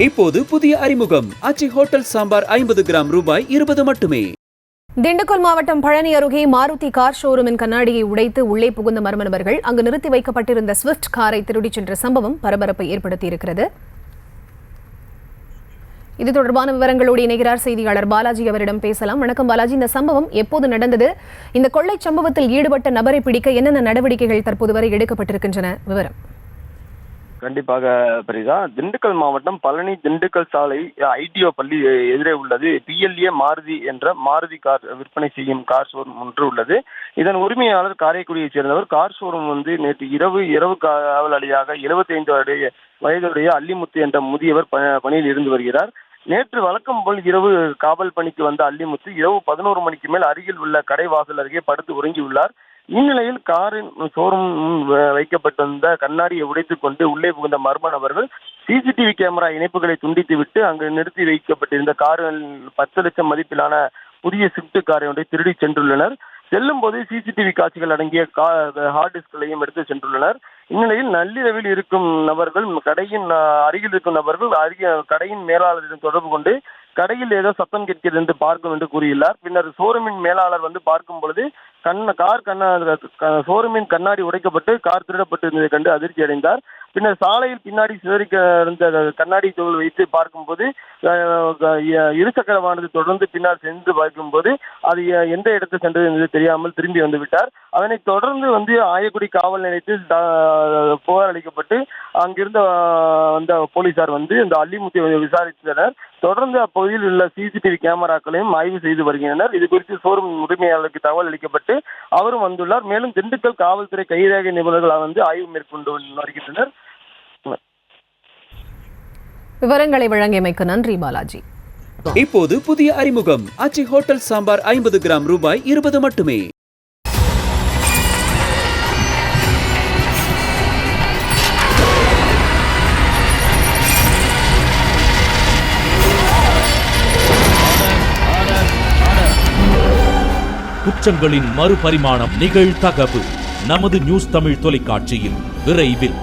இப்போது புதிய அறிமுகம் ஆச்சி ஹோட்டல் சாம்பார் 50 கிராம் ரூபாய் 20 மட்டுமே. திண்டுக்கல் மாவட்டம் பழனி அருகே மாருதி கார் ஷோரூமின் கண்ணாடியை உடைத்து உள்ளே புகுந்த மர்ம நபர்கள் அங்கு நிறுத்தி வைக்கப்பட்டிருந்த ஸ்விஃப்ட் காரை திருடிச் சென்ற சம்பவம் பரபரப்பை ஏற்படுத்தியிருக்கிறது. இது தொடர்பான விவரங்களோடு இணைகிறார் செய்தியாளர் பாலாஜி. அவரிடம் பேசலாம். வணக்கம் பாலாஜி, இந்த சம்பவம் எப்போது நடந்தது? இந்த கொள்ளை சம்பவத்தில் ஈடுபட்ட நபரை பிடிக்க என்னென்ன நடவடிக்கைகள் தற்போது வரை எடுக்கப்பட்டிருக்கின்றன? விவரம். கண்டிப்பாக பெரிதா. திண்டுக்கல் மாவட்டம் பழனி திண்டுக்கல் சாலை ஐடிஓ பள்ளி எதிரே உள்ளது PLA மாருதி என்ற மாருதி கார் விற்பனை செய்யும் கார் ஷோரூம் ஒன்று உள்ளது. இதன் உரிமையாளர் காரைக்குடியைச் சேர்ந்தவர். கார் ஷோரூம் நேற்று இரவு காவலாளியாக 75 வயதுடைய அல்லிமுத்து என்ற முதியவர் பணியில் இருந்து வருகிறார். நேற்று வழக்கம் போல் இரவு காவல் பணிக்கு வந்த அல்லிமுத்து இரவு 11 மணிக்கு மேல் அருகில் உள்ள கடைவாசல் அருகே படுத்து உறங்கியுள்ளார். இந்நிலையில் காரின் ஷோரூம் வைக்கப்பட்டிருந்த கண்ணாடியை உடைத்துக் கொண்டு உள்ளே புகுந்த மர்ம நபர்கள் CCTV கேமரா இணைப்புகளை துண்டித்துவிட்டு அங்கு நிறுத்தி வைக்கப்பட்டிருந்த காரில் 10 லட்சம் மதிப்பிலான புதிய ஸ்விஃப்ட் காரை ஒன்றை திருடி சென்றுள்ளனர். செல்லும் போது CCTV காட்சிகள் அடங்கிய ஹார்ட் டிஸ்களையும் எடுத்து சென்றுள்ளனர். இந்நிலையில் நள்ளிரவில் இருக்கும் நபர்கள் கடையின் அருகில் இருக்கும் நபர்கள் கடையின் மேலாளரிடம் தொடர்பு கொண்டு கடையில் ஏதோ சத்தம் கேட்கிறது என்று பார்க்கும் என்று கூறியுள்ளார். பின்னர் ஷோரூமின் மேலாளர் பார்க்கும் பொழுது ஷோரூமின் கண்ணாடி உடைக்கப்பட்டு கார் திருடப்பட்டிருந்ததை கண்டு அதிர்ச்சி அடைந்தார். பின்னர் சாலையில் பின்னாடி சிதறிக்க இருந்த கண்ணாடி தோல் வைத்து பார்க்கும்போது இருசக்கர வாகனத்தை தொடர்ந்து பின்னால் சென்று பார்க்கும்போது அது எந்த இடத்துக்கு சென்றது என்று தெரியாமல் திரும்பி வந்துவிட்டார். அதனைத் தொடர்ந்து ஆயக்குடி காவல் நிலையத்தில் புகார் அளிக்கப்பட்டு அங்கிருந்த வந்த போலீசார் இந்த அல்லிமுத்தியை விசாரித்தனர். தொடர்ந்து அப்பகுதியில் உள்ள CCTV கேமராக்களையும் ஆய்வு செய்து வருகின்றனர். இது குறித்து ஷோரூம் உரிமையாளருக்கு தகவல் அளிக்கப்பட்டு அவரும் வந்துள்ளார். மேலும் திண்டுக்கல் காவல்துறை கைரேகை நிபுணர்கள் ஆய்வு மேற்கொண்டு வருகின்றனர். விவரங்களை வழங்கியமைக்கு நன்றி பாலாஜி. இப்போது புதிய அறிமுகம் ஆச்சி ஹோட்டல் சாம்பார் 50 கிராம் ரூபாய் 20 மட்டுமே. குற்றங்களின் மறுபரிமாணம் நிகழ்தகவு நமது நியூஸ் தமிழ் தொலைக்காட்சியில் விரைவில்.